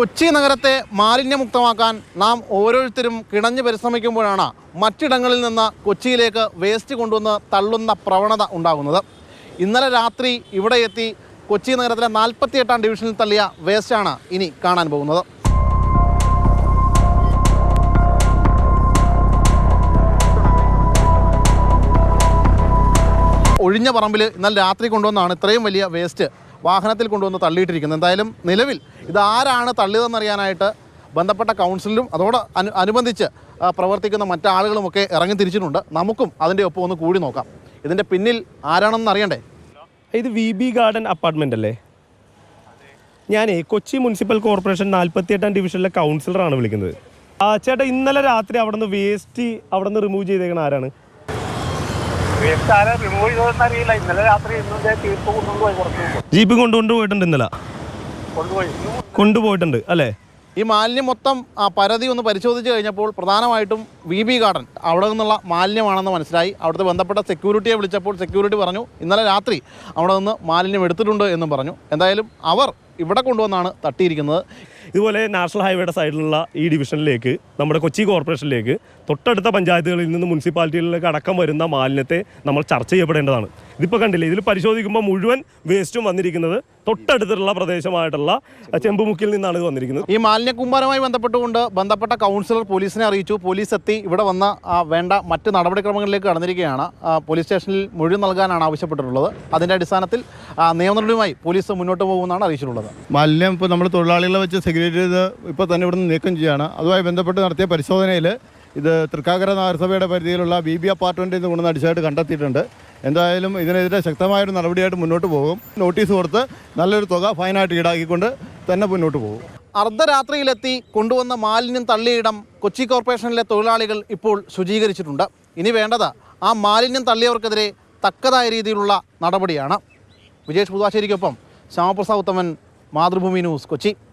കൊച്ചി നഗരത്തെ മാലിന്യമുക്തമാക്കാൻ നാം ഓരോരുത്തരും കിണഞ്ഞു പരിശ്രമിക്കുമ്പോഴാണ് മറ്റിടങ്ങളിൽ നിന്ന് കൊച്ചിയിലേക്ക് വേസ്റ്റ് കൊണ്ടുവന്ന് തള്ളുന്ന പ്രവണത ഉണ്ടാകുന്നത്. ഇന്നലെ രാത്രി ഇവിടെ എത്തി കൊച്ചി നഗരത്തിലെ 48-ാം ഡിവിഷനിൽ തള്ളിയ വേസ്റ്റാണ് ഇനി കാണാൻ പോകുന്നത്. ഒഴിഞ്ഞ പറമ്പിൽ ഇന്നലെ രാത്രി കൊണ്ടുവന്നാണ് ഇത്രയും വലിയ വേസ്റ്റ് വാഹനത്തിൽ കൊണ്ടുവന്ന് തള്ളിയിട്ടിരിക്കുന്നത്. എന്തായാലും നിലവിൽ ഇതാരാണ് തള്ളിയതെന്നറിയാനായിട്ട് ബന്ധപ്പെട്ട കൗൺസിലും അനുബന്ധിച്ച് പ്രവർത്തിക്കുന്ന മറ്റാളുകളുമൊക്കെ ഇറങ്ങി തിരിച്ചിട്ടുണ്ട്. നമുക്കും അതിൻ്റെ ഒപ്പം ഒന്ന് കൂടി നോക്കാം. ഇതിൻ്റെ പിന്നിൽ ആരാണെന്ന് അറിയണ്ടേ? ഇത് VB ഗാർഡൻ അപ്പാർട്ട്മെൻ്റ് അല്ലേ? ഞാനേ കൊച്ചി മുനിസിപ്പൽ കോർപ്പറേഷൻ 48-ാം ഡിവിഷനിലെ കൗൺസിലറാണ് വിളിക്കുന്നത്. ചേട്ടാ, ഇന്നലെ രാത്രി അവിടെ നിന്ന് വേസ്റ്റ് അവിടെ നിന്ന് റിമൂവ് ചെയ്തേക്കണ ആരാണ്? ജീപ്പ് കൊണ്ടുപോയിട്ടുണ്ട്. ഇന്നലെ കൊണ്ടുപോയിട്ടുണ്ട് അല്ലേ? ഈ മാലിന്യം മൊത്തം പരതി ഒന്ന് പരിശോധിച്ച് കഴിഞ്ഞപ്പോൾ പ്രധാനമായിട്ടും VB ഗാർഡൻ അവിടെ നിന്നുള്ള മാലിന്യമാണെന്ന് മനസ്സിലായി. അവിടുത്തെ ബന്ധപ്പെട്ട സെക്യൂരിറ്റിയെ വിളിച്ചപ്പോൾ സെക്യൂരിറ്റി പറഞ്ഞു ഇന്നലെ രാത്രി അവിടെ നിന്ന് മാലിന്യം എടുത്തിട്ടുണ്ട് എന്നും പറഞ്ഞു. എന്തായാലും അവർ ഇവിടെ കൊണ്ടുവന്നാണ് തട്ടിയിരിക്കുന്നത്. ഇതുപോലെ നാഷണൽ ഹൈവേയുടെ സൈഡിലുള്ള ഈ ഡിവിഷനിലേക്ക്, നമ്മുടെ കൊച്ചി കോർപ്പറേഷനിലേക്ക്, തൊട്ടടുത്ത പഞ്ചായത്തുകളിൽ നിന്ന് മുനിസിപ്പാലിറ്റികളിലേക്ക് അടക്കം വരുന്ന മാലിന്യത്തെ നമ്മൾ ചർച്ച ചെയ്യപ്പെടേണ്ടതാണ്. ഇതിപ്പോൾ കണ്ടില്ലേ, ഇതിൽ പരിശോധിക്കുമ്പോൾ മുഴുവൻ വേസ്റ്റും വന്നിരിക്കുന്നത് തൊട്ടടുത്തുള്ള പ്രദേശമായിട്ടുള്ള ചെമ്പുമുക്കിൽ നിന്നാണ് ഇത് വന്നിരിക്കുന്നത്. ഈ മാലിന്യക്കൂമ്പാരവുമായി ബന്ധപ്പെട്ടുകൊണ്ട് ബന്ധപ്പെട്ട കൗൺസിലർ പോലീസിനെ അറിയിച്ചു. പോലീസ് എത്തി ഇവിടെ വന്ന വേണ്ട മറ്റ് നടപടിക്രമങ്ങളിലേക്ക് കടന്നിരിക്കുകയാണ്. പോലീസ് സ്റ്റേഷനിൽ മൊഴി നൽകാനാണ് ആവശ്യപ്പെട്ടിട്ടുള്ളത്. അതിൻ്റെ അടിസ്ഥാനത്തിൽ നിയമനടപടിയുമായി പോലീസ് മുന്നോട്ട് പോകുമെന്നാണ് അറിയിച്ചിട്ടുള്ളത്. മാലിന്യം ഇപ്പോൾ നമ്മൾ തൊഴിലാളികളെ വെച്ച് സെഗ്രിഗേറ്റ് ചെയ്ത് ഇപ്പോൾ തന്നെ ഇവിടെ നിന്ന് നീക്കം ചെയ്യുകയാണ്. അതുമായി ബന്ധപ്പെട്ട് നടത്തിയ പരിശോധനയിൽ ഇത് തൃക്കാക്കര നഗരസഭയുടെ പരിധിയിലുള്ള VB അപ്പാർട്ട്മെൻറ്റിൽ നിന്ന് കൊണ്ടുവന്ന് അടിച്ചായിട്ട് കണ്ടെത്തിയിട്ടുണ്ട്. എന്തായാലും ഇതിനെതിരെ ശക്തമായൊരു നടപടിയായിട്ട് മുന്നോട്ട് പോകും. നോട്ടീസ് കൊടുത്ത് നല്ലൊരു തുക ഫൈനായിട്ട് ഈടാക്കിക്കൊണ്ട് തന്നെ മുന്നോട്ട് പോകും. അർദ്ധരാത്രിയിലെത്തി കൊണ്ടുവന്ന മാലിന്യം തള്ളിയിടം കൊച്ചി കോർപ്പറേഷനിലെ തൊഴിലാളികൾ ഇപ്പോൾ ശുചീകരിച്ചിട്ടുണ്ട്. ഇനി വേണ്ടത് ആ മാലിന്യം തള്ളിയവർക്കെതിരെ തക്കതായ രീതിയിലുള്ള നടപടിയാണ്. വിജേഷ് പുതുവാശ്ശേരിക്കൊപ്പം ശ്യാമപ്രസാദ് ഉത്തമൻ, മാതൃഭൂമി ന്യൂസ്, കൊച്ചി.